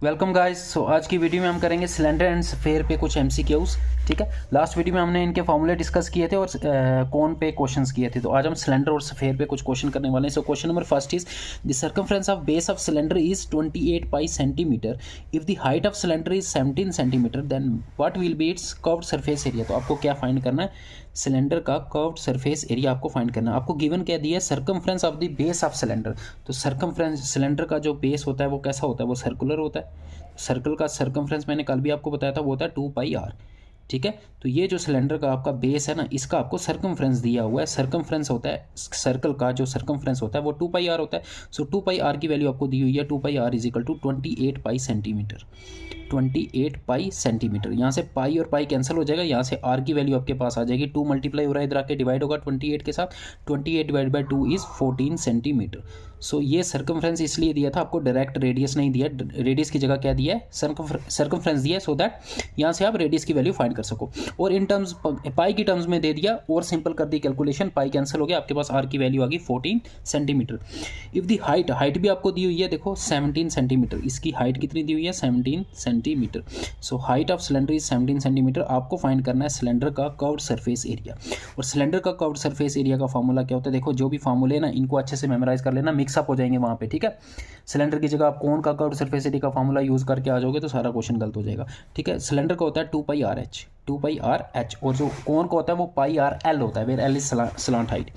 Welcome guys. सो आज की video में हम करेंगे सिलेंडर एंड स्फेयर पे कुछ एमसीक्यूज। ठीक है, लास्ट वीडियो में हमने इनके फॉर्मूले डिस्कस किए थे और कौन पे क्वेश्चंस किए थे। तो आज हम सिलेंडर और स्फेयर पे कुछ क्वेश्चन करने वाले हैं। So question number first is the circumference of base of cylinder is 28 pi centimetre. If the height of cylinder is 17 centimetre then what will be its curved surface area. तो आपको क्या find करना है, cylinder का curved surface area आपको find करना है। आपको गिवन क्या दिया है, circumference of the base of cylinder. तो सर्कमफ्रेंस सिलेंडर का जो बेस होता है वो कैसा होता है, वो सर्कुलर होता है। सर्कल का सर्कमफ्रेंस मैंने कल भी आपको बताया था, वो होता है 2 पाई आर। ठीक है, तो ये जो सिलेंडर का आपका बेस है ना, इसका आपको सर्कमफ्रेंस दिया हुआ है। सर्कमफ्रेंस होता है सर्कल का जो सर्कमफ्रेंस होता है वो 2 पाई आर होता है। सो 2 पाई आर की वैल्यू आपको दी हुई है, 2 pi R is equal to 28 pi centimetre. 28 pi centimetre, यहाँ से पाई और पाई कैंसिल हो जाएगा, यहाँ से आर की वैल्यू आपके पास आ जाएगी। 2 मल्टीप्लाई हो रहा है, इधर आके डिवाइड होगा 28 के साथ। 28 डिवाइड बाई 2 इज 14 सेंटीमीटर। सो ये सर्कमफ्रेंस इसलिए दिया था आपको, डायरेक्ट रेडियस नहीं दिया, रेडियस की जगह क्या दिया है, सर्कमफ्रेंस दिया है, सो दैट यहाँ से आप रेडियस की वैल्यू फाइंड कर सको। और इन टर्म्स पाई की टर्म्स में दे दिया और सिंपल कर दी कैलकुलेशन, पाई कैंसिल हो गया, आपके पास आर की वैल्यू आ गई 14 सेंटीमीटर। इफ दी हाइट भी आपको दी हुई है, देखो 17 सेंटीमीटर, इसकी हाइट कितनी दी हुई है, 17 centimetre. So height of cylinder is 17 centimetre. आपको फाइंड करना है सिलेंडर का कर्व्ड सरफेस एरिया। और सिलेंडर का कर्व्ड सरफेस एरिया का फॉर्मूला क्या होता है, देखो जो भी फॉर्मूले ना इनको अच्छे से मेमोराइज कर लेना, मिक्सअप हो जाएंगे वहाँ पे। ठीक है, सिलेंडर की जगह आप कौन का कर्व्ड सरफेस एरिया का फॉर्मूला यूज करके आ जाओगे तो सारा क्वेश्चन गलत हो जाएगा। ठीक है, सिलेंडर का होता है 2 pi R H, 2 pi R H, और जो कोन का होता है वो पाई आर एल होता है, where l is slant height.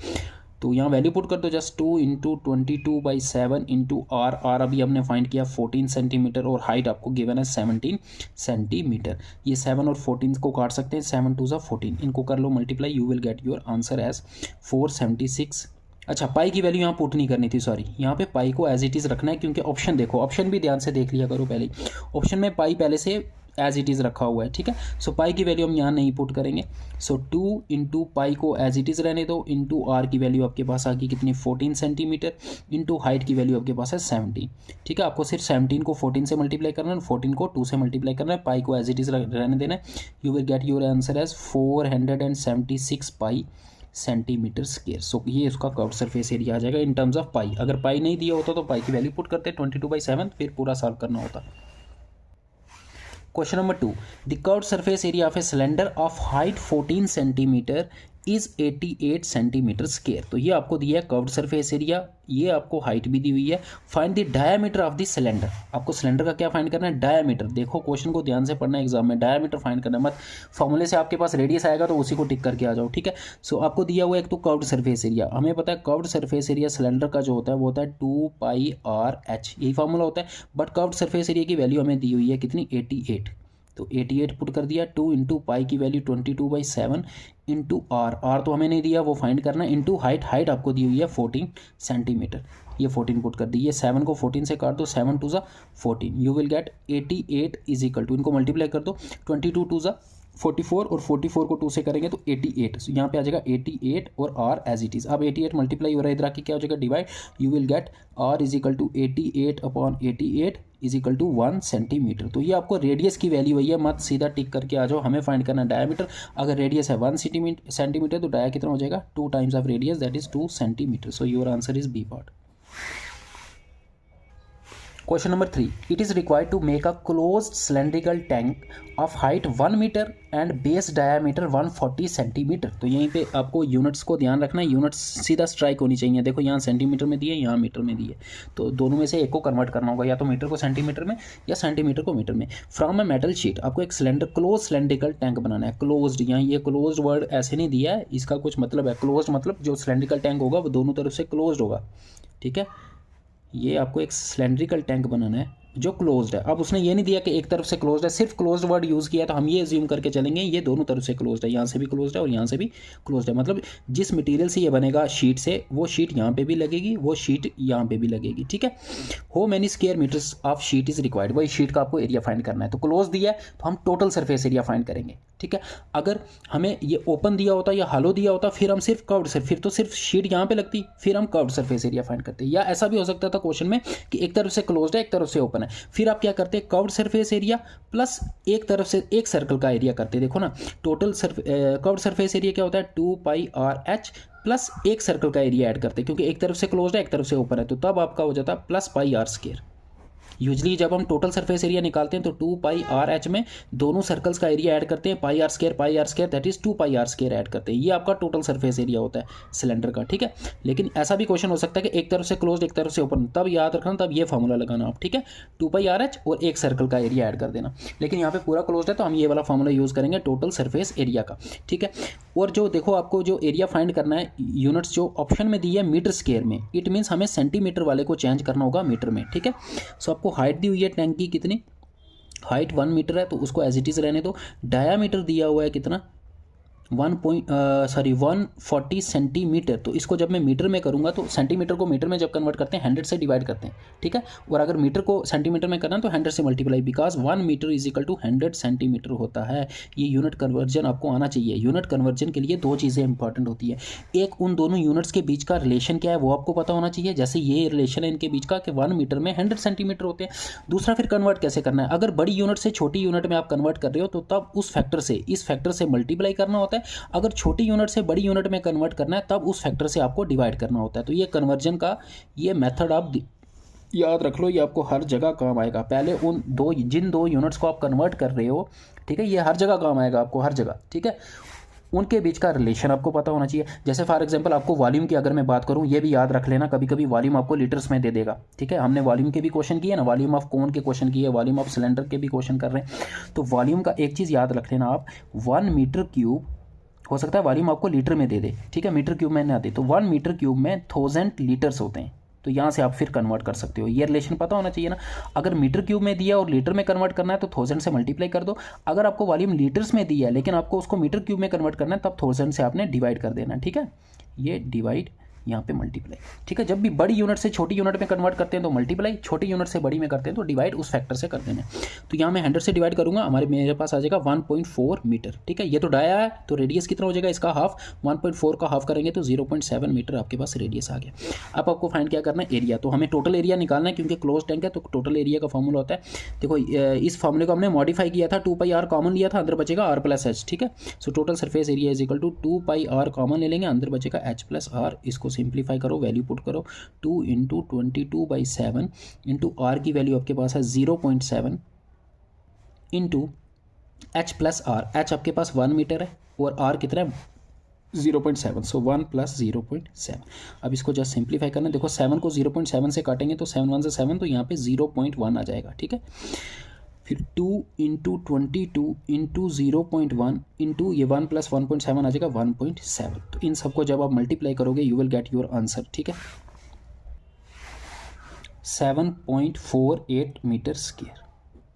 तो यहाँ वैल्यू पुट कर दो, just 2 into 22/7 into r. R अभी हमने फाइंड किया 14 सेंटीमीटर और हाइट आपको गिवन है 17 सेंटीमीटर। ये 7 और 14 को काट सकते हैं, 7 2 14, इनको कर लो multiply, you will get your answer as 476। अच्छा, पाई की वैल्यू यहाँ पुट नहीं करनी थी, सॉरी, यहाँ पे पाई को एज इट इज़ रखना है, क्योंकि ऑप्शन देखो, ऑप्शन भी ध्यान से देख लिया करो पहले। ऑप्शन में पाई पहले से एज इट इज़ रखा हुआ है। ठीक है, सो पाई की वैल्यू हम यहाँ नहीं पुट करेंगे। सो 2 इंटू पाई को एज इट इज़ रहने दो, इंटू आर की वैल्यू आपके पास आ गई कितनी, 14 सेंटीमीटर, इंटू हाइट की वैल्यू आपके पास है 17। ठीक है, आपको सिर्फ 17 को 14 से मल्टीप्लाई करना है, 14 को 2 से मल्टीप्लाई करना है, पाई को एज इट इज़ रहने देना है। You will get your answer as 476 pi centimetre square. So ये उसका कर्व्ड सरफेस एरिया आ जाएगा इन टर्म्स ऑफ पाई। अगर पाई नहीं दिया होता तो पाई की वैल्यू पुट करते 22/7, फिर पूरा सॉल्व करना होता। Question number 2, the curved surface area of a cylinder of height 14 centimetre is 88 centimetre square. तो ये आपको दिया है कर्व्ड सरफेस एरिया, ये आपको हाइट भी दी हुई है। Find the diameter of the cylinder. आपको सिलेंडर का क्या फाइंड करना है, डायामीटर। देखो क्वेश्चन को ध्यान से पढ़ना है, एग्जाम में डायामीटर फाइंड करना है, मत फॉर्मूले से आपके पास रेडियस आएगा तो उसी को टिक करके आ जाओ। ठीक है, सो आपको दिया हुआ है एक तो कर्व्ड सरफेस एरिया, हमें पता है कर्व्ड सरफेस एरिया सिलेंडर का जो होता है वो होता है 2 पाई आर एच, यही फॉर्मूला होता है। बट कर्व्ड सरफेस एरिया की वैल्यू हमें दी हुई है कितनी, 88। तो 88 पुट कर दिया, 2 इंटू पाई की वैल्यू 22/7 इंटू आर। आर तो हमें नहीं दिया, वो फाइंड करना है, इंटू हाइट। हाइट आपको दी हुई है 14 सेंटीमीटर, ये 14 पुट कर दी। ये 7 को 14 से काट दो, 7 2 14, you will get 88 is equal to, इनको मल्टीप्लाई कर दो, 22 2 44 और 44 को 2 से करेंगे तो 88। so, यहाँ पे आ जाएगा 88 और आर एज इट इज़। अब 88 मल्टीप्लाई हो रहा है, इधर आके क्या हो जाएगा, divide, you will get r is equal to 88/88 is equal to 1 centimetre. तो ये आपको रेडियस की वैल्यू है, मत सीधा टिक करके आ जाओ, हमें फाइंड करना है डायमीटर। अगर रेडियस है 1 सेंटीमीटर तो डाया कितना हो जाएगा, 2 times of radius, that is 2 centimetre. So your answer is b part. Question number 3, it is required to make a closed cylindrical tank of height 1 meter and base diameter 140 centimetre. तो यहीं पे आपको units को ध्यान रखना है, units सीधा strike होनी चाहिए। देखो यहाँ सेंटीमीटर में दिए, यहाँ मीटर में दिए, तो दोनों में से एक को कन्वर्ट करना होगा, या तो मीटर को सेंटीमीटर में या सेंटीमीटर को मीटर में। फ्रॉम अ मेटल शीट, आपको एक सिलेंडर क्लोज सिलेंड्रिकल टैंक बनाना है। क्लोज्ड, यहाँ ये क्लोज्ड वर्ड ऐसे नहीं दिया है, इसका कुछ मतलब है। क्लोज्ड मतलब जो सिलेंड्रिकल टैंक होगा वो दोनों तरफ से क्लोज्ड होगा। ठीक है, ये आपको एक सिलेंड्रिकल टैंक बनाना है जो क्लोज्ड है। अब उसने ये नहीं दिया कि एक तरफ से क्लोज्ड है, सिर्फ क्लोज्ड वर्ड यूज़ किया, तो हम ये अज्यूम करके चलेंगे ये दोनों तरफ से क्लोज्ड है, यहाँ से भी क्लोज्ड है और यहाँ से भी क्लोज्ड है। मतलब जिस मटेरियल से ये बनेगा शीट से, वो शीट यहाँ पे भी लगेगी, वो शीट यहाँ पे भी लगेगी। ठीक है, how many square metres of sheet is required, वही शीट का आपको एरिया फाइंड करना है। तो क्लोज दिया है तो हम टोटल सरफेस एरिया फाइंड करेंगे। ठीक है, अगर हमें ये ओपन दिया होता या हालो दिया होता, फिर हम सिर्फ कर्व्ड सरफेस, फिर तो सिर्फ शीट यहाँ पे लगती, फिर हम कर्व्ड सरफेस एरिया फाइंड करते। या ऐसा भी हो सकता था क्वेश्चन में कि एक तरफ से क्लोज्ड है, एक तरफ से ओपन है, फिर आप क्या करते, कर्व्ड सरफेस एरिया प्लस एक तरफ से एक सर्कल का एरिया करते। देखो ना, टोटल कर्व्ड सरफेस एरिया क्या होता है, 2 पाई आर एच प्लस एक सर्कल का एरिया ऐड करते, क्योंकि एक तरफ से क्लोज्ड है एक तरफ से ओपन है, तो तब आपका हो जाता plus pi r square. Usually जब हम टोटल सरफेस एरिया निकालते हैं तो 2 पाई आर एच में दोनों सर्कल्स का एरिया ऐड करते हैं, pi R square that is 2 pi R square add करते हैं। ये आपका टोटल सरफेस एरिया होता है सिलेंडर का, ठीक है। लेकिन ऐसा भी क्वेश्चन हो सकता है कि एक तरफ से क्लोज एक तरफ से ओपन, तब याद रखना, तब ये फार्मूला लगाना आप, ठीक है। 2 पाई आर एच और एक सर्कल का एरिया ऐड कर देना। लेकिन यहाँ पे पूरा क्लोज है तो हम ये वाला फार्मूला यूज़ करेंगे टोटल सरफेस एरिया का, ठीक है। और जो देखो आपको जो एरिया फाइंड करना है, यूनिट्स जो ऑप्शन में दी है मीटर स्क्वायर में, इट मीन्स हमें सेंटीमीटर वाले को चेंज करना होगा मीटर में, ठीक है। सो आपको हाइट दी हुई है टैंक की, कितनी हाइट 1 मीटर है तो उसको एज इट इज़ रहने दो। डायामीटर दिया हुआ है कितना 140 सेंटीमीटर, तो इसको जब मैं मीटर में करूँगा तो सेंटीमीटर को मीटर में जब कन्वर्ट करते हैं 100 से डिवाइड करते हैं, ठीक है। और अगर मीटर को सेंटीमीटर में करना तो 100 से multiply, because 1 metre is equal to 100 centimetre होता है। ये यूनिट कन्वर्जन आपको आना चाहिए। यूनिट कन्वर्जन के लिए 2 चीज़ें इंपॉर्टेंट होती है, एक उन दोनों यूनिट्स के बीच का रिलेशन क्या है वो आपको पता होना चाहिए, जैसे ये रिलेशन है इनके बीच का कि 1 मीटर में 100 सेंटीमीटर होते हैं। दूसरा फिर कन्वर्ट कैसे करना है, अगर बड़ी यूनिट से छोटी यूनिट में आप कन्वर्ट कर रहे हो तो तब उस फैक्टर से इस फैक्टर से मल्टीप्लाई करना होता है, अगर छोटी यूनिट से बड़ी यूनिट में कन्वर्ट करना है तब उस फैक्टर से आपको डिवाइड करना होता है। तो ये कन्वर्जन का ये मेथड आप याद रख लो, ये आपको हर जगह काम आएगा। पहले उन जिन दो यूनिट्स को आप कन्वर्ट कर रहे हो, ठीक है, ये हर जगह काम आएगा आपको, हर जगह, ठीक है। उनके बीच का रिलेशन आपको पता होना चाहिए। जैसे फॉर एग्जांपल आपको वॉल्यूम की अगर मैं बात करूं, ये भी याद रख लेना, कभी कभी वॉल्यूम आपको लीटर्स में दे देगा, ठीक है। हमने वॉल्यूम के भी क्वेश्चन किए ना, वॉल्यूम ऑफ कोन के क्वेश्चन किए, वॉल्यूम ऑफ सिलेंडर के भी क्वेश्चन कर रहे हैं। तो वॉल्यूम का एक चीज़ याद रख लेना आप, 1 मीटर क्यूब हो सकता है वॉल्यूम आपको लीटर में दे दे, ठीक है, मीटर क्यूब में ना दे, तो 1 मीटर क्यूब में 1000 लीटर्स होते हैं। तो यहाँ से आप फिर कन्वर्ट कर सकते हो, ये रिलेशन पता होना चाहिए ना। अगर मीटर क्यूब में दिया और लीटर में कन्वर्ट करना है तो 1000 से मल्टीप्लाई कर दो। अगर आपको वॉल्यूम लीटर्स में दिया है लेकिन आपको उसको मीटर क्यूब में कन्वर्ट करना है तब 1000 से आपने डिवाइड कर देना, ठीक है। ये डिवाइड यहाँ पे मल्टीप्लाई, ठीक है। जब भी बड़ी यूनिट से छोटी यूनिट में कन्वर्ट करते हैं तो मल्टीप्लाई, छोटी यूनिट से बड़ी में करते हैं तो डिवाइड उस फैक्टर से कर देना। तो यहाँ मैं 100 से डिवाइड करूँगा, मेरे पास आ जाएगा 1.4 मीटर, ठीक है। ये तो डाया है तो रेडियस कितना हो जाएगा इसका हाफ, 1.4 का हाफ करेंगे तो 0.7 मीटर आपके पास रेडियस आ गया। अब आपको फाइंड क्या करना है, एरिया। तो हमें टोटल एरिया निकालना है क्योंकि क्लोज टैंक है तो टोटल एरिया का फॉर्मूला होता है, देखो इस फॉर्मूले को हमने मॉडिफाई किया था, 2 पाई आर कॉमन लिया था, अंदर बचेगा r प्लस एच, ठीक है। So total surface area is equal to 2 pi r common ले लेंगे, अंदर बचेगा h प्लस आर। इसको सिंप्लीफाई करो, वैल्यू पुट करो, 2 इंटू 22/7 इंटू आर की वैल्यू आपके पास है 0.7 into h plus r. H आपके पास 1 मीटर है और आर कितना है 0.7, सो 1 प्लस 0.7। अब इसको जस्ट सिंप्लीफाई करना, देखो 7 को 0.7 से काटेंगे तो 7 1 से 7, तो यहाँ पे 0.1 आ जाएगा, ठीक है। फिर 2 इंटू 22 इंटू 0.1 इंटू ये 1 प्लस 1.7 आ जाएगा 1.7। तो इन सबको जब आप मल्टीप्लाई करोगे you will get your answer, ठीक है, 7.48 मीटर स्क्वायर,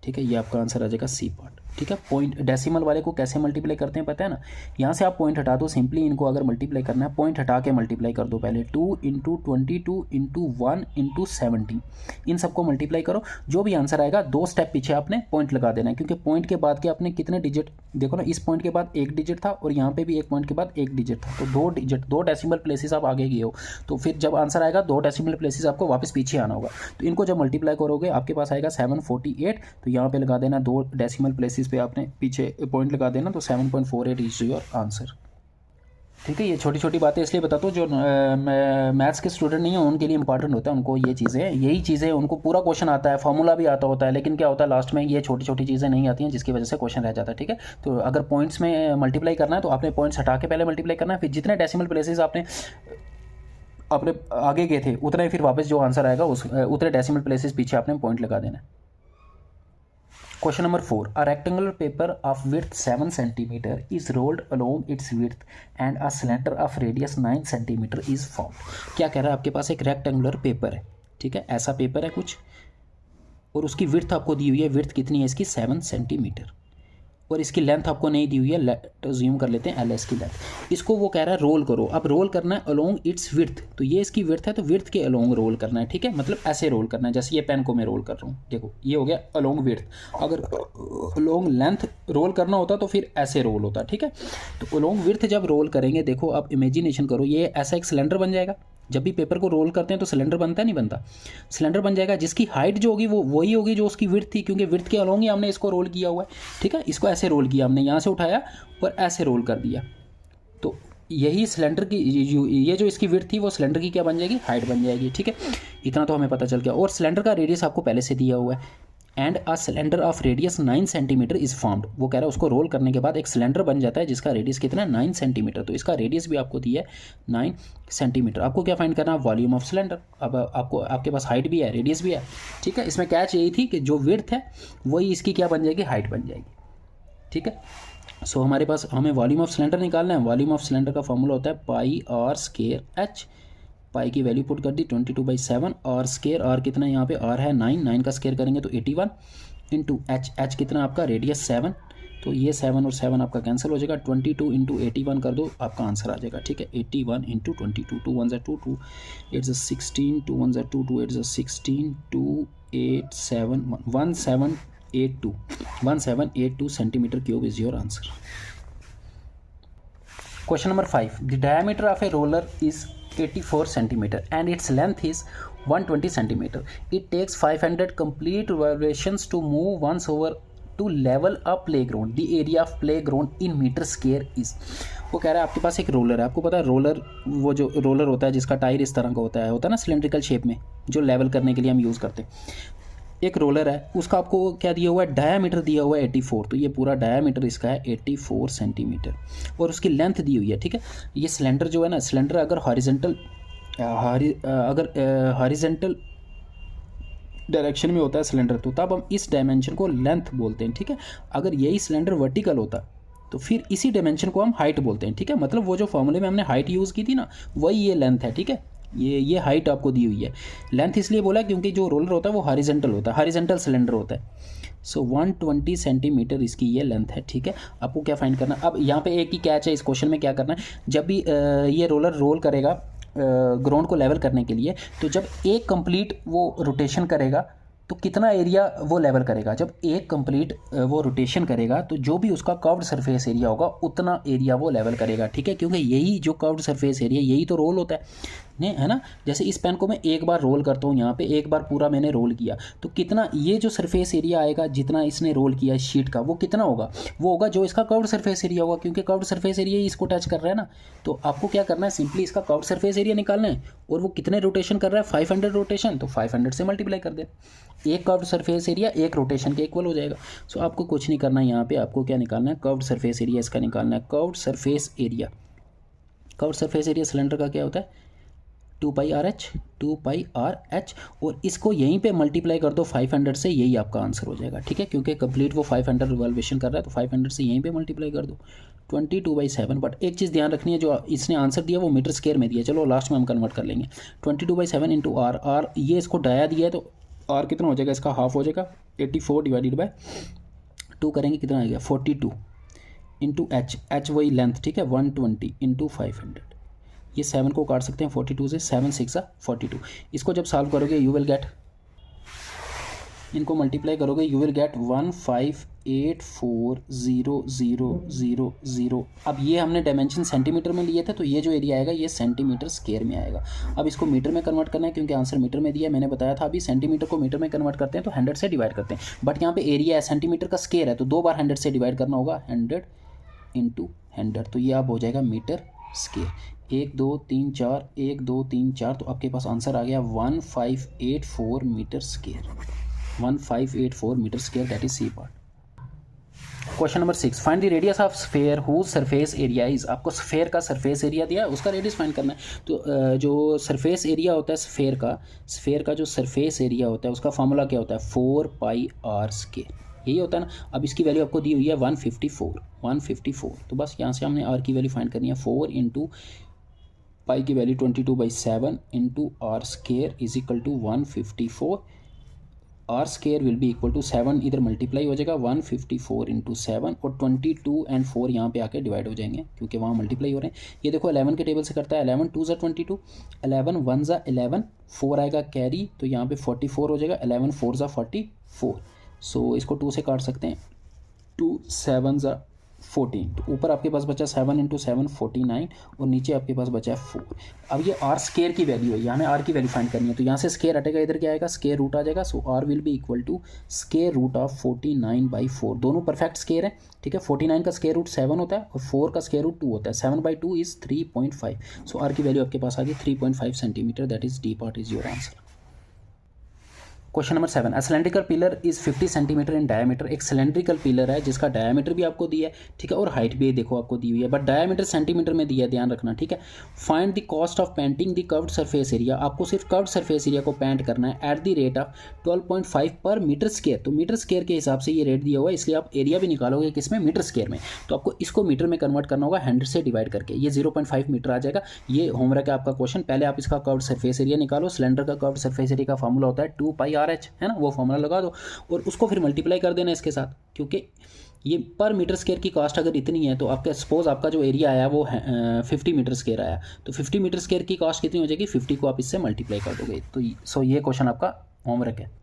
ठीक है। ये आपका आंसर आ जाएगा सी पार्ट, ठीक है। पॉइंट डेसिमल वाले को कैसे मल्टीप्लाई करते हैं पता है ना, यहाँ से आप पॉइंट हटा दो, सिंपली इनको अगर मल्टीप्लाई करना है पॉइंट हटा के मल्टीप्लाई कर दो पहले। 2 इंटू 22 इंटू 1 इंटू 70, इन सबको मल्टीप्लाई करो, जो भी आंसर आएगा 2 स्टेप पीछे आपने पॉइंट लगा देना है, क्योंकि पॉइंट के बाद के आपने कितने डिजिट देखो ना, इस पॉइंट के बाद 1 डिजिट था और यहाँ पे भी एक पॉइंट के बाद 1 डिजिट था, तो 2 डिजिट 2 डेसिमल प्लेसेस आप आगे गए हो, तो फिर जब आंसर आएगा 2 डेसिमल प्लेसेस आपको वापस पीछे आना होगा। तो इनको जब मल्टीप्लाई करोगे आपके पास आएगा 748, तो यहाँ पे लगा देना 2 डेसिमल प्लेसेस पे आपने पीछे पॉइंट लगा देना, तो 7.48 इज योर आंसर, ठीक है। ये छोटी छोटी बातें इसलिए बताता हूँ जो मैथ्स के स्टूडेंट नहीं है उनके लिए इंपॉर्टेंट होता है, उनको ये चीज़ें यही चीज़ें उनको पूरा क्वेश्चन आता है, फॉर्मूला भी आता होता है, लेकिन क्या होता है लास्ट में ये छोटी छोटी चीज़ें नहीं आती हैं जिसकी वजह से क्वेश्चन रह जाता है, ठीक है। तो अगर पॉइंट्स में मल्टीप्लाई करना है तो आपने पॉइंट्स हटा के पहले मल्टीप्लाई करना है, फिर जितने डेसिमल प्लेसेस आपने आगे गए थे उतना ही फिर वापस जो आंसर आएगा उतने डेसिमल प्लेसेस पीछे आपने पॉइंट लगा देना है। Question number 4. A rectangular paper of width 7 cm is rolled along its width and a cylinder of radius 9 cm is formed. क्या कह रहा है, आपके पास एक रेक्टेंगुलर पेपर है, ठीक है, ऐसा पेपर है कुछ, और उसकी विड्थ आपको दी हुई है, विड्थ कितनी है इसकी 7 सेंटीमीटर, और इसकी लेंथ आपको नहीं दी हुई है, तो ज़ूम कर लेते हैं LS की लेंथ। इसको वो कह रहा है रोल करो, अब रोल करना है अलोंग इट्स विड्थ, तो ये इसकी विड्थ है तो विड्थ के अलोंग रोल करना है, ठीक है, मतलब ऐसे रोल करना है जैसे ये पेन को मैं रोल कर रहा हूँ, देखो ये हो गया अलोंग विड्थ। अगर अलोंग लेंथ रोल करना होता तो फिर ऐसे रोल होता, ठीक है। तो अलोंग विड्थ जब रोल करेंगे, देखो आप इमेजिनेशन करो, ये ऐसा एक सिलेंडर बन जाएगा। जब भी पेपर को रोल करते हैं तो सिलेंडर बनता है नहीं बनता, सिलेंडर बन जाएगा जिसकी हाइट जो होगी वो वही होगी जो उसकी विड्थ थी, क्योंकि विड्थ के अलोंग ही हमने इसको रोल किया हुआ है, ठीक है। इसको ऐसे रोल किया हमने, यहाँ से उठाया और ऐसे रोल कर दिया, तो यही सिलेंडर की ये जो इसकी विड्थ थी वो सिलेंडर की क्या बन जाएगी, हाइट बन जाएगी। ठीक है, इतना तो हमें पता चल गया। और सिलेंडर का रेडियस आपको पहले से दिया हुआ है। And a cylinder of radius 9 centimetre is formed, वो कह रहा है उसको रोल करने के बाद एक सिलेंडर बन जाता है जिसका रेडियस कितना है, 9 सेंटीमीटर। तो इसका रेडियस भी आपको दिया है 9 सेंटीमीटर। आपको क्या फाइंड करना है, वॉल्यूम ऑफ सिलेंडर। अब आपको आपके पास हाइट भी है, रेडियस भी है। ठीक है, इसमें कैच यही थी कि जो विड्थ है वही इसकी क्या बन जाएगी, हाइट बन जाएगी। ठीक है, सो हमारे पास हमें वॉल्यूम ऑफ सिलेंडर निकालना है। वॉल्यूम ऑफ सिलेंडर का फॉर्मूला होता है पाई आर स्केयर एच। पाई की वैल्यू पुट कर दी 22/7। आर स्केयर, आर कितना है यहाँ पे, आर है 9, 9 का स्केयर करेंगे तो 81 इंटू एच। एच कितना आपका, रेडियस 7, तो ये 7 और 7 आपका कैंसिल हो जाएगा। 22 इंटू 81 कर दो, आपका आंसर आ जाएगा। ठीक है, 81 into 22, 2 1 2 2 it's 16, 2 1 2 2 it's 16, 2 8 7 1782 1782 centimetre cube is your answer. Question number 5. The diameter of a roller is 84 centimeter and its length is 120 centimeter. It takes 500 complete revolutions to move once over to level a playground. The area of playground in meter square is. वो कह रहा है आपके पास एक roller है। आपको पता है रोलर, वो जो रोलर होता है जिसका टायर इस तरह का होता है ना सिलेंड्रिकल शेप में, जो लेवल करने के लिए हम यूज़ करते हैं। एक रोलर है, उसका आपको क्या दिया हुआ है, डायामीटर दिया हुआ है 84। तो ये पूरा डायामीटर इसका है 84 सेंटीमीटर और उसकी लेंथ दी हुई है। ठीक है, ये सिलेंडर जो है ना, सिलेंडर अगर हॉरिजेंटल डायरेक्शन में होता है सिलेंडर, तो तब हम इस डायमेंशन को लेंथ बोलते हैं। ठीक है, अगर यही सिलेंडर वर्टिकल होता तो फिर इसी डायमेंशन को हम हाइट बोलते हैं। ठीक है, मतलब वो जो फॉर्मूले में हमने हाइट यूज़ की थी ना, वही ये लेंथ है। ठीक है, ये हाइट आपको दी हुई है। लेंथ इसलिए बोला क्योंकि जो रोलर होता है वो हॉरिजेंटल होता है, हॉरिजेंटल सिलेंडर होता है। सो 120 सेंटीमीटर इसकी ये लेंथ है। ठीक है, आपको क्या फाइंड करना है, अब यहाँ पे एक ही कैच है इस क्वेश्चन में, क्या करना है, जब भी ये रोलर रोल करेगा ग्राउंड को लेवल करने के लिए, तो जब एक कंप्लीट वो रोटेशन करेगा तो कितना एरिया वो लेवल करेगा। जब एक कंप्लीट वो रोटेशन करेगा तो जो भी उसका कर्व्ड सरफेस एरिया होगा उतना एरिया वो लेवल करेगा। ठीक है, क्योंकि यही जो कर्व्ड सरफेस एरिया, यही तो रोल होता है ना। जैसे इस पेन को मैं एक बार रोल करता हूँ, यहाँ पे एक बार पूरा मैंने रोल किया, तो कितना ये जो सरफेस एरिया आएगा जितना इसने रोल किया इस शीट का, वो कितना होगा, वो होगा जो इसका कर्व्ड सरफेस एरिया होगा, क्योंकि कर्व्ड सरफेस एरिया ही इसको टच कर रहा है ना। तो आपको क्या करना है, सिंपली इसका कर्व्ड सरफेस एरिया निकालना है, और वो कितने रोटेशन कर रहा है, 500 रोटेशन, तो 500 से मल्टीप्लाई कर दे। एक कर्व्ड सरफेस एरिया एक रोटेशन के इक्वल हो जाएगा। सो आपको कुछ नहीं करना है, यहाँ पे आपको क्या निकालना है, कर्व्ड सरफेस एरिया इसका निकालना है। Curved surface area, curved surface area cylinder का क्या होता है, 2πRh, और इसको यहीं पे मल्टीप्लाई कर दो 500 से, यही आपका आंसर हो जाएगा। ठीक है, क्योंकि कंप्लीट वो 500 रिवॉल्यूशन कर रहा है, तो 500 से यहीं पे मल्टीप्लाई कर दो 22/7। बट एक चीज़ ध्यान रखनी है, जो इसने आंसर दिया वो मीटर स्क्वायर में दिया, चलो लास्ट में हम कन्वर्ट कर लेंगे। 22/7 इंटू आर, ये इसको डाया दिया है, तो आर कितना हो जाएगा, इसका हाफ हो जाएगा, 84 डिवाइडेड बाय 2 करेंगे, कितना आ गया 42 इंटू एच वही लेंथ। ठीक है, 120 इंटू 500, ये 7 को काट सकते हैं 42 से, 7 6 42। इसको जब सॉल्व करोगे यू विल गेट, इनको मल्टीप्लाई करोगे यू विल गेट 1584000। अब ये हमने डायमेंशन सेंटीमीटर में लिए थे, तो ये जो एरिया आएगा ये सेंटीमीटर स्क्वायर में आएगा। अब इसको मीटर में कन्वर्ट करना है, क्योंकि आंसर मीटर में दिया है, मैंने बताया था अभी। सेंटीमीटर को मीटर में कन्वर्ट करते हैं तो 100 से डिवाइड करते हैं, बट यहाँ पे एरिया है, सेंटीमीटर का स्क्वायर है, तो 2 बार 100 से डिवाइड करना होगा, 100 इंटू 100, तो ये अब हो जाएगा मीटर स्क्वायर। 1 2 3 4 1 2 3 4, तो आपके पास आंसर आ गया 1584 metre square, 1584 metre square, that is c part. Question number 6, find the radius of sphere whose surface area is. आपको स्फेयर का सरफेस एरिया दिया है, उसका रेडियस फाइंड करना है। तो जो सरफेस एरिया होता है स्फेयर का जो सरफेस एरिया होता है उसका फॉर्मूला क्या होता है, 4πr², यही होता है ना। अब इसकी वैल्यू आपको दी हुई है 154, तो बस यहाँ से हमने आर की वैल्यू फाइंड करनी है। 4 इंटू पाई की value 22/7 into r² is equal to 154। r² will be equal to 7, इधर मल्टीप्लाई हो जाएगा 154 इंटू 7, और 22 एंड 4 यहाँ पे आके डिवाइड हो जाएंगे, क्योंकि वहाँ मल्टीप्लाई हो रहे हैं। ये देखो 11 के टेबल से करता है, 11 2 = 22, 11 1 = 11, 4 आएगा कैरी, तो यहाँ पे 44 हो जाएगा, 11 4 = 44। सो इसको 2 से काट सकते हैं, 2 7 = 14, तो ऊपर आपके पास बचा 7 × 7 49 और नीचे आपके पास बचा 4। अब ये आर स्केयर की वैल्यू है, हमें आर की वैल्यू फाइंड करनी है, तो यहाँ से स्केयर हटेगा, इधर क्या आएगा, स्केयर रूट आ जाएगा। So R will be equal to square root of 49/4, दोनों परफेक्ट स्केयर है, ठीक है। 49 का स्केयर रूट 7 होता है और 4 का स्केयर रूट 2 होता है। 7/2 इज 3.5। सो आर की वैल्यू आपके पास आ गई 3.5 centimetre, that is D part is your answer. Question number 7, a cylindrical pillar is 50 centimetre in diameter. एक सिलेंड्रिकल पिलर है जिसका डायमीटर भी आपको दिया है, ठीक है, और हाइट भी देखो आपको दी हुई है, बट डायमीटर सेंटीमीटर में दिया है, ध्यान रखना, ठीक है। Find the cost of painting the curved surface area. आपको सिर्फ कर्व्ड सरफेस एरिया को पेंट करना है एट द रेट ऑफ 12.5 पर मीटर स्क्वायर। तो मीटर स्क्वायर के हिसाब से ये रेट दिया हुआ है, इसलिए आप एरिया भी निकालोगे किसमें, मीटर स्क्वायर में, तो आपको इसको मीटर में कन्वर्ट करना होगा 100 से डिवाइड करके, ये 0.5 मीटर आ जाएगा। ये होमवर्क है आपका क्वेश्चन। पहले आप इसका कर्व्ड सरफेस एरिया निकालो। सिलेंडर का कर्व्ड सरफेस एरिया का फॉर्मूला होता है 2πRh, है ना, वो फॉर्मूला लगा दो और उसको फिर मल्टीप्लाई कर देना इसके साथ, क्योंकि ये पर मीटर स्क्वायर की कॉस्ट अगर इतनी है तो आपका सपोज आपका जो एरिया आया वो 50 मीटर स्क्वायर आया, तो 50 मीटर स्क्वायर की कॉस्ट कितनी हो जाएगी, 50 को आप इससे मल्टीप्लाई कर दोगे। तो सो ये क्वेश्चन आपका होमवर्क है।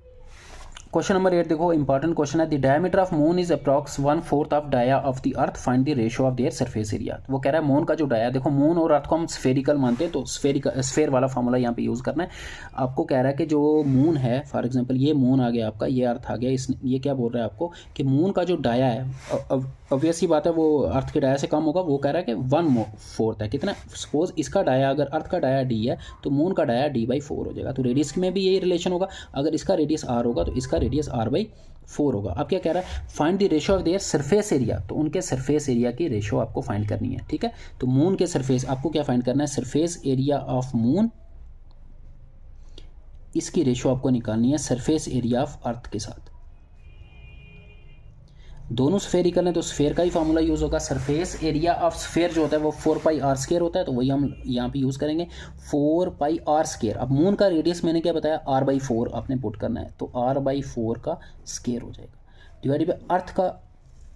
क्वेश्चन नंबर 8 देखो, इंपॉर्टेंट क्वेश्चन है। The diameter of moon is approx 1/4 of dia of the earth, find the ratio of their surface area. वो कह रहा है मून का जो डाया, देखो मून और अर्थ को हम स्फेरिकल मानते हैं, तो स्फेयर वाला फॉर्मूला यहाँ पे यूज़ करना है। आपको कह रहा है कि जो मून है, फॉर एग्जांपल ये मून आ गया आपका, ये अर्थ आ गया, ये क्या बोल रहा है आपको कि मून का जो डाया है, ऑब्वियस ही बात है वो अर्थ के डाया से कम होगा। वो कह रहा है कि 1/4 है, कितना, सपोज इसका डाया, अगर अर्थ का डाया d है तो मून का डाया d/4 हो जाएगा। तो रेडियस में भी यही रिलेशन होगा, अगर इसका रेडियस r होगा तो इसका रेडियस r/4 होगा। अब क्या कह रहा है, find the ratio of their surface area, तो उनके सरफेस एरिया की रेशियो आपको फाइंड करनी है, ठीक है। तो मून के सरफेस आपको क्या फाइंड करना है, सरफेस एरिया ऑफ मून, इसकी रेशियो आपको निकालनी है सरफेस एरिया ऑफ अर्थ के साथ। दोनों स्फेरिकल हैं तो स्फेयर का ही फॉर्मूला यूज़ होगा। सरफेस एरिया ऑफ स्फेयर जो होता है वो 4πr² होता है, तो वही हम यहाँ पे यूज़ करेंगे 4πr²। अब मून का रेडियस मैंने क्या बताया, r/4 आपने पुट करना है, तो r/4 का स्क्वायर हो जाएगा, डिवाइडेड बाई अर्थ का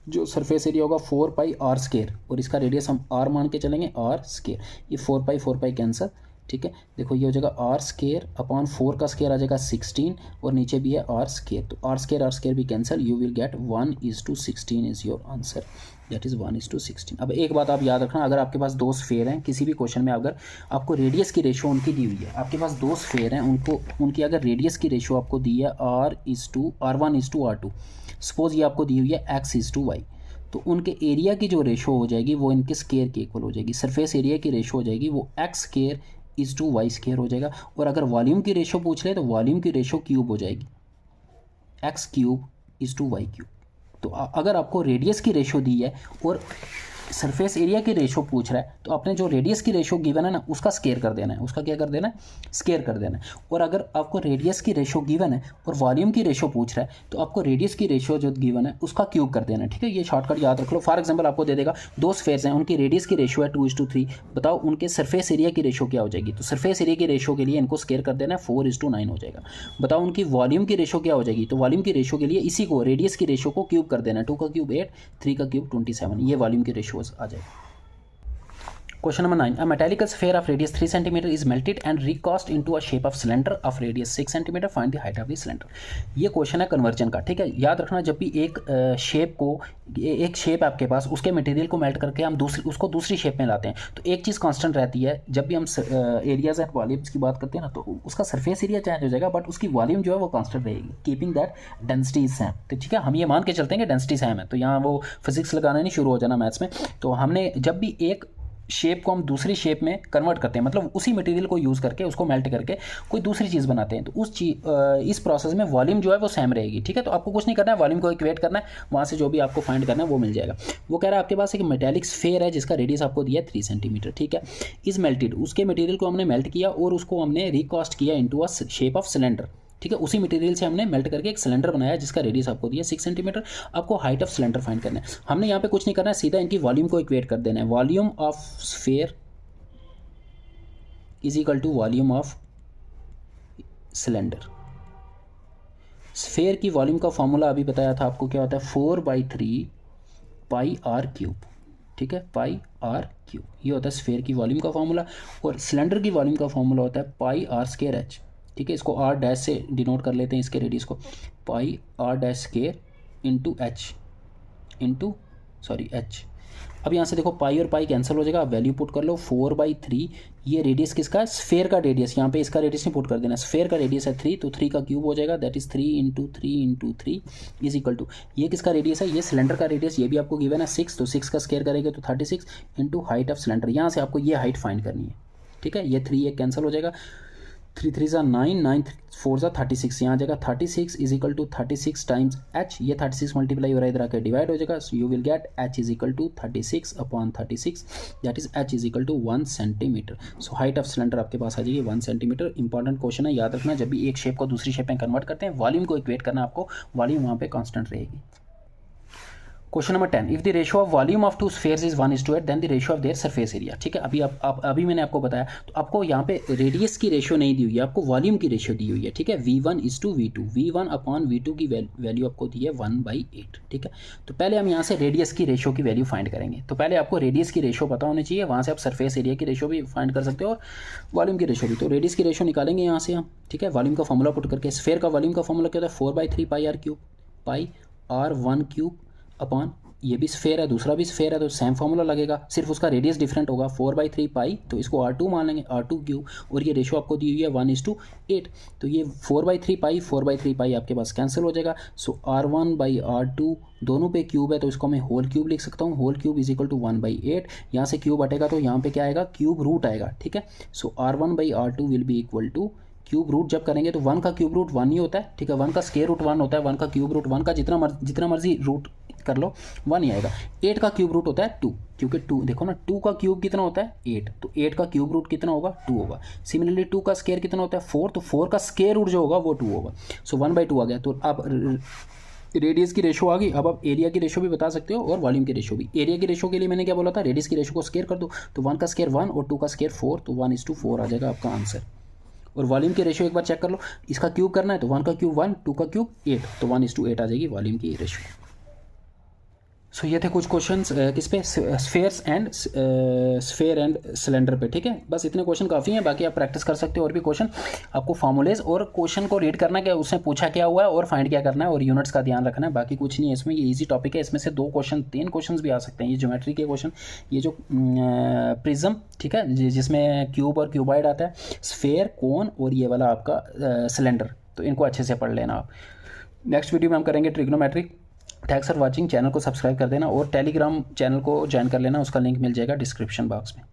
जो सरफेस एरिया होगा 4πr² और इसका रेडियस हम r मान के चलेंगे, r²। ये 4π कैंसर, ठीक है। देखो ये हो जाएगा r² अपॉन 4 का स्क्वायर आ जाएगा 16 और नीचे भी है r², तो r² भी cancel, you will gate 1:16 is your answer, that is 1:16। अब एक बात आप याद रखना, अगर आपके पास दो स्फेयर हैं किसी भी क्वेश्चन में, अगर आपको रेडियस की रेशियो उनकी दी हुई है, आपके पास दो स्फेयर हैं, उनकी अगर रेडियस की रेशियो आपको दी है r1:r2, सपोज ये आपको दी हुई है x:y, तो उनके एरिया की जो रेशियो हो जाएगी वो इनके स्क्वायर के इक्वल हो जाएगी। सरफेस एरिया की रेशियो हो जाएगी वो x² हो जाएगा। और अगर वॉल्यूम की रेशियो पूछ ले तो वॉल्यूम की रेशियो क्यूब हो जाएगी, x³ तो अगर आपको रेडियस की रेशियो दी है और सरफेस एरिया की रेशियो पूछ रहा है तो आपने जो रेडियस की रेशियो गिवन है ना उसका स्केयर कर देना है, उसका क्या कर देना है, स्केयर कर देना है। और अगर आपको रेडियस की रेशियो गिवन है और वॉल्यूम की रेशियो पूछ रहा है तो आपको रेडियस की रेशियो जो गिवन है उसका क्यूब कर देना है, ठीक है। ये शॉर्टकट याद रख लो। फॉर एग्जाम्पल आपको दे देगा दो स्फेयर्स हैं, उनकी रेडियस की रेशियो है 2:3, बताओ उनके सरफेस एरिया की रेशियो क्या हो जाएगी, तो सरफेस एरिया की रेशियो के लिए इनको स्केयर कर देना है 4:9 हो जाएगा। बताओ उनकी वॉल्यूम की रेशियो क्या हो जाएगी, तो वॉल्यूम की रेशियो के लिए इसी को रेडियस की रेशियो को क्यूब कर देना है, 2 का क्यूब 8, 3 का क्यूब 27, ये वॉल्यूम की रेशियोज आ जाएगा। Question number 9. A metallic sphere of radius 3 cm is melted and recast into a shape of cylinder of radius 6 cm. Find the height of the cylinder. ये question है conversion का, ठीक है। याद रखना जब भी एक शेप आपके पास, उसके मटेरियल को मेल्ट करके हम उसको दूसरी शेप में लाते हैं तो एक चीज़ कांस्टेंट रहती है। जब भी हम एरियाज एंड वॉल्यूम्स की बात करते हैं ना तो उसका सरफेस एरिया चेंज हो जाएगा बट उसकी वॉल्यूम जो है वो कांस्टेंट रहेगी, keeping that density is same. तो ठीक है, हम ये मान के चलते हैं कि डेंसिटी सेम है, तो यहाँ वो फिजिक्स लगाना नहीं शुरू हो जाना मैथ्स में। तो हमने जब भी एक शेप को हम दूसरी शेप में कन्वर्ट करते हैं, मतलब उसी मटेरियल को यूज़ करके उसको मेल्ट करके कोई दूसरी चीज़ बनाते हैं, तो इस प्रोसेस में वॉल्यूम जो है वो सेम रहेगी, ठीक है। तो आपको कुछ नहीं करना है, वॉल्यूम को इक्वेट करना है, वहाँ से जो भी आपको फाइंड करना है वो मिल जाएगा। वो कह रहा है आपके पास एक मेटेलिक स्फेयर है जिसका रेडियस आपको दिया 3 सेंटीमीटर, ठीक है। इज मेल्टेड, उसके मटेरियल को हमने मेल्ट किया और उसको हमने रिकास्ट किया into a shape of cylinder, ठीक है। उसी मटेरियल से हमने मेल्ट करके एक सिलेंडर बनाया जिसका रेडियस आपको दिया 6 सेंटीमीटर। आपको हाइट ऑफ सिलेंडर फाइंड करना है। हमने यहाँ पे कुछ नहीं करना है, सीधा इनकी वॉल्यूम को इक्वेट कर देना है। Volume of sphere is equal to volume of cylinder. Sphere की वॉल्यूम का फॉर्मूला अभी बताया था आपको, क्या होता है 4/3 πr³, ठीक है, πr³। ये होता है स्फेयर की वॉल्यूम का फॉर्मूला। और सिलेंडर की वॉल्यूम का फॉर्मूला होता है πr²h, ठीक है। इसको r डैश से डिनोट कर लेते हैं, इसके रेडियस को πr² into h into sorry H. अब यहाँ से देखो पाई और पाई कैंसिल हो जाएगा, आप वैल्यू पुट कर लो 4/3। ये रेडियस किसका है, स्फेयर का रेडियस, यहाँ पे इसका रेडियस नहीं पुट कर देना, स्फेयर का रेडियस है 3, तो 3 का क्यूब हो जाएगा, that is 3 × 3 × 3 is equal to, ये किसका रेडियस है, ये सिलेंडर का रेडियस, ये भी आपको गिवन है 6, तो 6 का स्क्वायर करेंगे तो 36 इंटू हाइट ऑफ सिलेंडर। यहाँ से आपको ये हाइट फाइंड करनी है, ठीक है। ये 3 एक कैंसिल हो जाएगा, 3 3 ज़ा 9, 9 4 ज़ा 36, यहाँ आ जाएगा 36 is equal to 36 times h, ये 36 मल्टीप्लाई हो रहा है इधर आकर डिवाइड हो जाएगा, so you will get h is equal to 36/36, that is h is equal to 1 centimetre. So height of cylinder आपके पास आ जाएगी 1 सेंटीमीटर। इंपॉर्टेंट क्वेश्चन है, याद रखना, जब भी एक शेप को दूसरी शेप में कन्वर्ट करते हैं वॉल्यूम को इक्वेट करना, आपको वॉल्यूम वहाँ पे कांस्टेंट रहेगी। Question number 10, if the ratio of volume of two spheres is 1:8 then the ratio of their surface area. ठीक है, अभी मैंने आपको बताया, तो आपको यहाँ पे रेडियस की रेशियो नहीं दी हुई है, आपको वॉल्यूम की रेशियो दी हुई है। ठीक है, V1:V2, V1/V2 की वैल्यू आपको दी है 1/8। ठीक है, तो पहले हम यहाँ से रेडियस की रेशियो की वैल्यू फाइंड करेंगे। तो पहले आपको रेडियस की रेशियो पता होनी चाहिए, वहाँ से आप सरफेस एरिया की रेशियो भी फाइंड कर सकते हो और वॉल्यूम की रेशियो भी। तो रेडियस की रेशियो निकालेंगे यहाँ से हम। ठीक है, वॉल्यूम का फॉर्मूला पुट करके, स्फेयर का वॉल्यूम का फॉर्मूला क्या होता है, 4/3 πr3, पाई r1³ अपॉन, ये भी स्फेयर है, दूसरा भी स्फेयर है, तो सेम फार्मूला लगेगा, सिर्फ उसका रेडियस डिफरेंट होगा। 4/3 पाई, तो इसको r2 मान लेंगे, r2³, और ये रेशियो आपको दी हुई है 1:8, तो ये 4/3 पाई 4/3 पाई आपके पास कैंसिल हो जाएगा। सो r1/r2 दोनों पे क्यूब है, तो इसको मैं होल क्यूब लिख सकता हूँ, whole cube is equal to 1/8। यहाँ से क्यूब हटेगा तो यहाँ पे क्या आएगा, क्यूब रूट आएगा। ठीक है, so r1/r2 will be equal to, cube root जब करेंगे तो 1 का क्यूब रूट 1 ही होता है। ठीक है, 1 का स्क्वायर रूट 1 होता है, 1 का क्यूब रूट 1 का जितना मर्जी रूट कर लो 1 ही आएगा। 8 का क्यूब रूट होता है 2, क्योंकि 2 देखो ना, 2 का क्यूब कितना होता है 8, तो 8 का क्यूब रूट कितना होगा 2 होगा। सिमिलरली 2 का स्क्वायर कितना होता है 4, तो 4 का स्क्वायर रूट जो होगा वो 2 होगा। सो 1/2 आ गया। तो अब रेडियस की रेशियो आ गई। अब आप एरिया की रेशियो भी बता सकते हो और वॉल्यूम की रेशियो भी। एरिया की रेशियो के लिए मैंने क्या बोला था, रेडियस की रेशियो को स्क्वायर कर दो, तो 1 का स्क्वायर 1 और 2 का स्क्वायर 4, तो 1:4 आ जाएगा आपका आंसर। और वॉल्यूम की रेशियो एक बार चेक कर लो, इसका क्यूब करना है तो 1 का क्यूब 1, 2 का क्यूब 8, तो 1:8 आ जाएगी वॉल्यूम की रेशियो। सो ये थे कुछ क्वेश्चंस किस पे, स्फेयर एंड सिलेंडर पे। ठीक है, बस इतने क्वेश्चन काफ़ी हैं, बाकी आप प्रैक्टिस कर सकते हो और भी क्वेश्चन। आपको फार्मूलेज और क्वेश्चन को रीड करना है, उसने पूछा क्या हुआ है और फाइंड क्या करना है, और यूनिट्स का ध्यान रखना है, बाकी कुछ नहीं है इसमें। ये इजी टॉपिक है, इसमें से 2 क्वेश्चन 3 क्वेश्चन भी आ सकते हैं। ये ज्योमेट्री के क्वेश्चन, ये जो प्रिज्म, ठीक है, जिसमें क्यूब और क्यूबाइड आता है, स्फेयर, कोन, और ये वाला आपका सिलेंडर, तो इनको अच्छे से पढ़ लेना आप। नेक्स्ट वीडियो में हम करेंगे trigonometry. Thanks for watching, channel को सब्सक्राइब कर देना और टेलीग्राम चैनल को ज्वाइन कर लेना, उसका लिंक मिल जाएगा डिस्क्रिप्शन बॉक्स में।